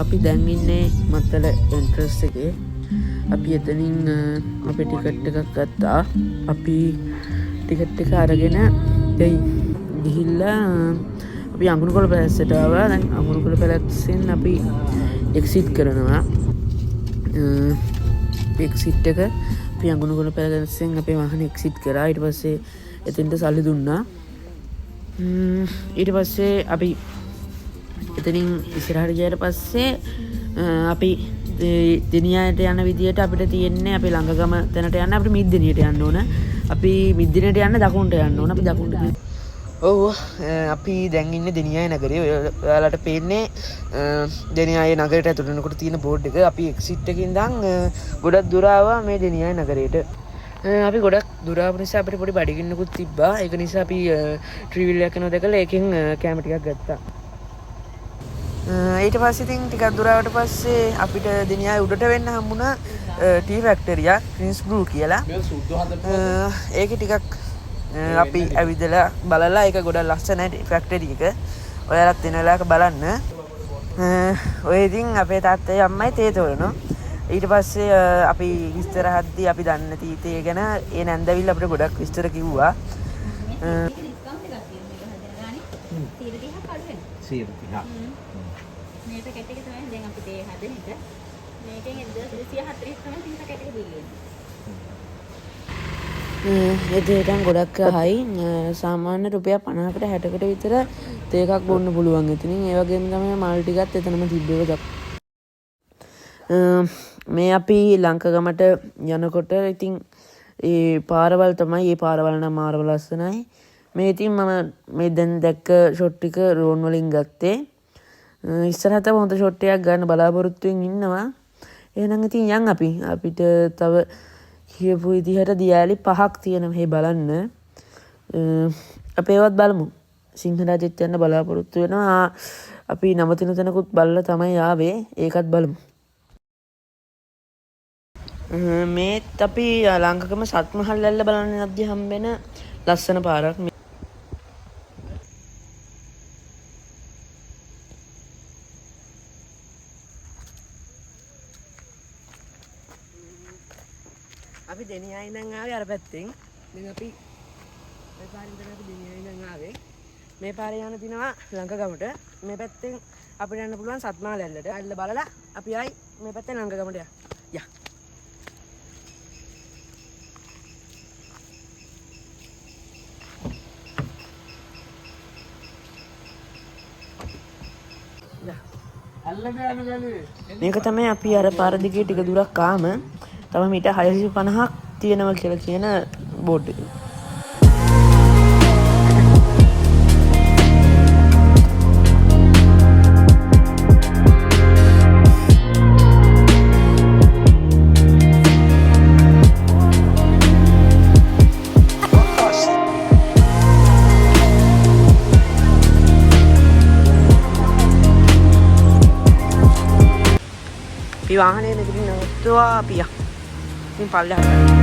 අපි දැන් ඉන්නේ මත්තල එන්ට්‍රස් එකේ. අපි එතනින් අපි ටිකට් එකක් ගත්තා. අපි ටිකට් එක අරගෙන ගිහිල්ලා අපි අඟුරුකොළ පැලැස්සට ආවා. දැන් අඟුරුකොළ පැලැස්සෙන් අපි එක්සිට් කරනවා. එක්සිට් එක අපි අඟුරුකොළ පැලැස්සෙන් අපේ වාහනේ එක්සිට් කරා. ඊට පස්සේ එතෙන්ට සල්ලි දුන්නා. ඊට පස්සේ අපි එතනින් ඉස්සරහට ගියාට පස්සේ අපි දෙනියාට යන විදියට අපිට තියෙන්නේ අපි ළඟගම තැනට යන්න අපිට මිද්දෙනියට යන්න ඕන. අපි මිද්දෙනියට යන්න දකුණට යන්න ඕන. අපි දකුණට අපි දැන් ඉන්නේ දෙනියාය නගරේ. ඔයාලට පේන්නේ දෙනියාය නගරයට ඇතුළට වෙනකොට තියෙන බෝඩ් එක. අපි එක්සිට් එකකින් ඉඳන් ගොඩක් දුර ආවා මේ දෙනියාය නගරයට. අපි ගොඩක් දුර ආපු නිසා අපිට පොඩි බඩගින්නකුත් තිබ්බා. ඒක නිසා අපි ට්‍රිවිල් එකක් යනවා දැකලා ඒකෙන් කැම ටිකක් ගත්තා. ඊට පස්සේ ඉතින් ටිකක් දුර ආවට පස්සේ අපිට දෙනියාය උඩට වෙන්න හම්බුණා ටී ෆැක්ටරියක් ක්‍රීන්ස් බ්‍රූ කියලා. ඒකේ ටිකක් අපි ඇවිදලා බලලා ඒක ගොඩක් ලස්සනයි ෆැක්ටරි එක. ඔයාලත් එන වෙලාවක බලන්න. ඔය ඉතින් අපේ තාත්තයි අම්මයි තේ තෝරනවා. ඊට පස්සේ අපි විස්තර හද්දී අපි දන්නේ නැති තේ ගැන ඒ නැන්දවිල්ල අපිට ගොඩක් විස්තර කිව්වා. මේක කැට් එක තමයි දැන් අපි තේ හදන එක. මේකෙන් 1240 තමයි තින් කැට් එක බිල්ලෙන්නේ. එතෙන් ගොඩක් හයි සාමාන්‍ය රුපියල් 50කට 60කට විතර තේ එකක් බොන්න පුළුවන්. ඉතින් ඒ වගේම තමයි මල් ටිකත් එතනම තිබ්බේ. මේ අපි ලංකගමට යනකොට ඉතින් ඒ පාරවල් තමයි. ඒ පාරවල් නම් මාරව ලස්සනයි. මේ ඉතින් මම මේ දැන් දැක්ක ෂොට් ටික රෝන් වලින් ගත්තේ. ඉස්සරහට හොඳ ෂොට් එකක් ගන්න බලාපොරොත්තුෙන් ඉන්නවා. එහෙනම් ඉතින් යන් අපිට තව කියපු විදිහට දියාලි 5ක් තියෙනවා. මේ බලන්න. අපි ඒවත් බලමු. සිංහරාජෙත් යන්න බලාපොරොත්තු වෙනවා. අපි නවතින තැනකුත් බලලා තමයි ආවේ. ඒකත් බලමු. මේත් අපි ලංකගම සත්මහල් ඇල්ල බලන්න යද්දි හම්බෙන ලස්සන පාරක්. අපි දෙනියායි ඉඳන් ආවේ අර පැත්තෙන්. දැන් අපි මේ පාරෙන් තමයි අපි දෙනියායි ඉඳන් ආවේ. මේ පාරේ යන දිනවා ලංකගමට. මේ පැත්තෙන් අපිට යන්න පුළුවන් සත්මහල් ඇල්ලට. ඇල්ල බලලා අපි ආයි මේ පැත්තෙන් ලංකගමට යන්න. මේක තමයි අපි අර පාර දිගේ ටික දුරක් ආම තව මීටර් 650ක් තියෙනවා කියලා කියන බෝඩ් එක. අපි වාහනේ මෙතනින් නවත්තුවා අපි යා. ඉතින් පල්ලෙහාට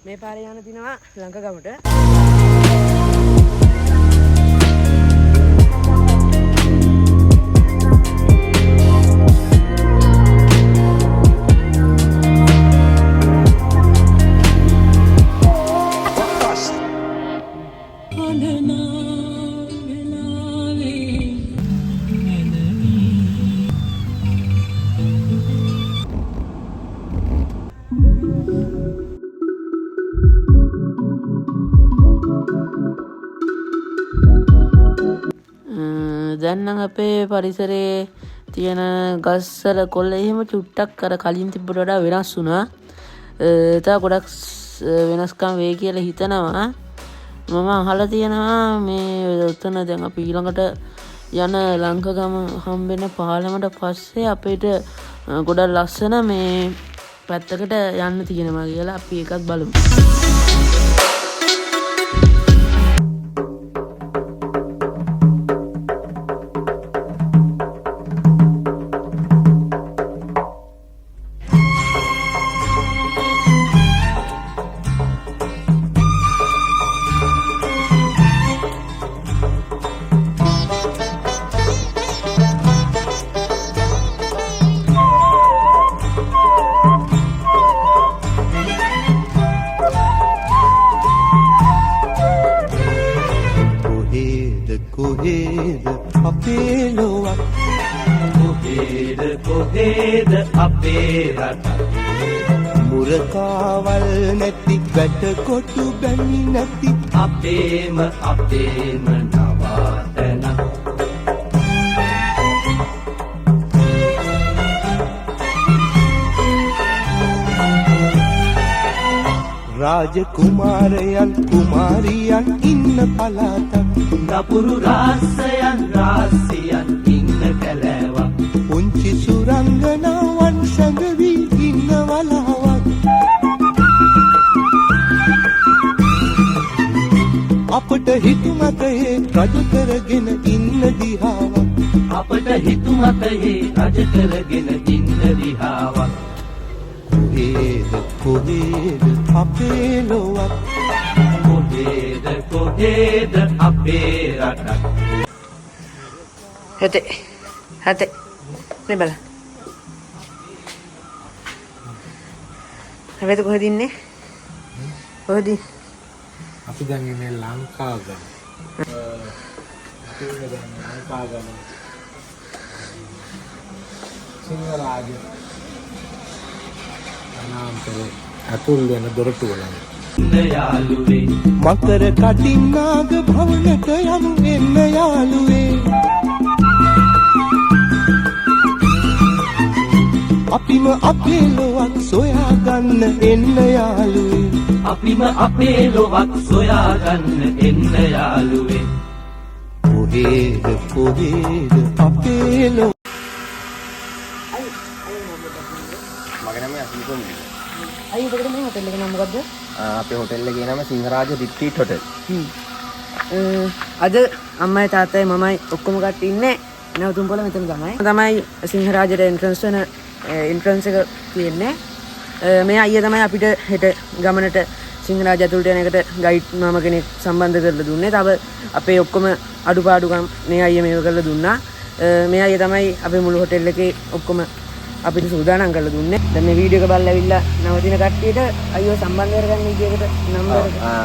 මේ පාරේ යන දිනවා ලංකගමට. පරිසරයේ තියෙන ගස්වල කොළ එහෙම චුට්ටක් අර කලින් තිබ්බට වඩා වෙනස් වුණා. තව ගොඩක් වෙනස්කම් වෙයි කියලා හිතනවා. මම අහලා තියෙනවා මේ උතන දැන් අපි ඊළඟට යන ලංකගම හම්බෙන පාලමට පස්සේ අපිට ගොඩක් ලස්සන මේ පැත්තකට යන්න තියෙනවා කියලා අපි ඒකත් බලමු. කොහෙද අපේ ලොවක් කොහෙද අපේ රට මුරකාවල් නැති වැට කොටු බැනි නැති අපේම නවාතන රාජකුමාරයන් කුමාරියන් ඉන්න පළාතක් නපුරු රාසියන් ඉන්න කැලෑවක් පුංචි සුරංගනාවන් සැඟවී ඉන්න වලාවක් අපට හිතුමතේ රජ කරගෙන ඉන්න දිහාවක් අපට හිතුමතේ රජ කරගෙන ඉන්න දිහාවක් කොහෙද අපේ ලොවක් කොහෙද අපේ රටක් හතේ මේ බලන්න. හැබැයි කොහෙද ඉන්නේ? කොහෙද? අපි දැන් ඉන්නේ ලංකාගම. අපි ඉන්නේ දැන් ලංකාගම. සිංහරාජ අනාන්තරේ අතුල් වෙන දොරටු වල. යාළුවේ මකර කටින් නාග භවනට යමු එන්න යාළුවේ අපිම අපේ ලොවක් සොයාගන්න එන්න යාළුවේ අපිම අපේ ලොවක් සොයාගන්න එන්න යාළුවේ කොහෙද අපේ ලොව මගේ නම අසීපොන්දි. අයියෝ ඔබට මේ හොටෙල් එක නම මොකද්ද? අපේ හොටෙල් එකේ නම සිංහරාජ රිට්‍රීට් හොටෙල්. අද අම්මයි තාත්තයි මමයි ඔක්කොම කට්ටිය ඉන්නේ නැවතුම් පොළ මෙතන තමයි සිංහරාජට එන්ට්‍රන්ස් වෙන එන්ට්‍රන්ස් එක තියෙන්නේ. මේ අයියා තමයි අපිට හෙට ගමනට සිංහරාජ ඇතුළට යන එකට ගයිඩ් මාම කෙනෙක් සම්බන්ධ කරලා දුන්නේ. තව අපේ ඔක්කොම අඩුපාඩුකම් මේ අයියා මේව කරලා දුන්නා. මේ අයියා තමයි අපේ මුළු හොටෙල් එකේ ඔක්කොම අපිට සූදානම් කරලා දුන්නේ. දැන් මේ වීඩියෝ එක බලලා ඇවිල්ලා නවතින කට්ටියට අයියෝ සම්බන්ධ කරගන්න විදිහකට නම්බර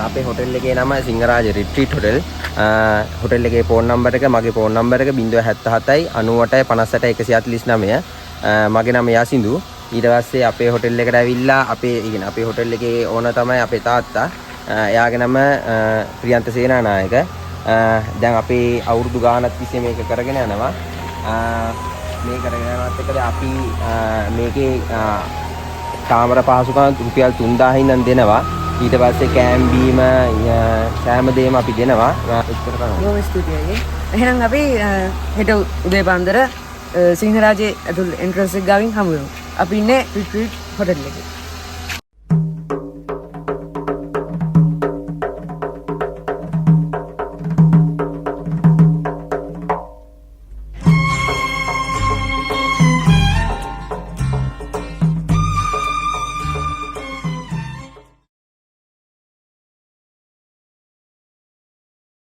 අපේ හොටෙල් එකේ නම සිංහරාජ රිට්‍රීට් හොටෙල්. හොටෙල් එකේ ෆෝන් නම්බර් එක මගේ ෆෝන් නම්බර් එක 077යි 98යි 58යි 149. මගේ නම යසිඳු. ඊට පස්සේ අපේ හොටෙල් එකට ඇවිල්ලා අපේ හොටෙල් එකේ ඕන තමයි අපේ තාත්තා. එයාගේ නම ප්‍රියන්ත සේනානායක. දැන් අපේ අවුරුදු ගානක් තිස්සේ මේක කරගෙන යනවා. මේ කරගෙන යනවත් එක්කද අපි මේකේ කාමර පහසුකම් රුපියල් 3000 ඉඳන් දෙනවා. ඊට පස්සේ කෑම් බීම සෑම දෙයක්ම අපි දෙනවා. එච්චර තමයි. බොහොම ස්තුතියි. එහෙනම් අපි හෙට උදේ පාන්දර සිංහරාජේ ඇතුළේ එන්ට්‍රන්ස් එක ගාවින් හමු වෙමු. අපි ඉන්නේ රිට්‍රීට් හොටෙල් එකේ.